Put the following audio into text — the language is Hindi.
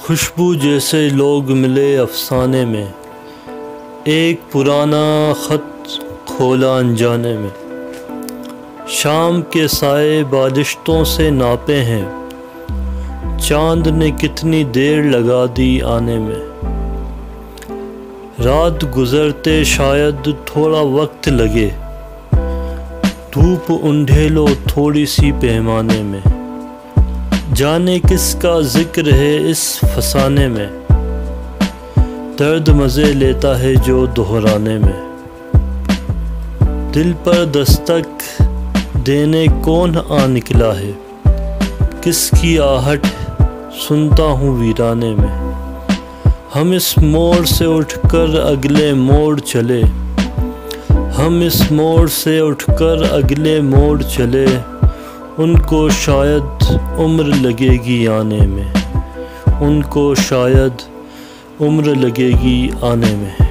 खुशबू जैसे लोग मिले अफसाने में, एक पुराना ख़त खोला अनजाने में। शाम के साए बालिश्तों से नापे हैं, चांद ने कितनी देर लगा दी आने में। रात गुज़रते शायद थोड़ा वक्त लगे, धूप उंडेलो थोड़ी सी पैमाने में। जाने किसका जिक्र है इस फसाने में, दर्द मज़े लेता है जो दोहराने में। दिल पर दस्तक देने कौन आ निकला है, किसकी आहट सुनता हूँ वीराने में। हम इस मोड़ से उठकर अगले मोड़ चले, हम इस मोड़ से उठकर अगले मोड़ चले। उनको शायद उम्र लगेगी आने में, उनको शायद उम्र लगेगी आने में।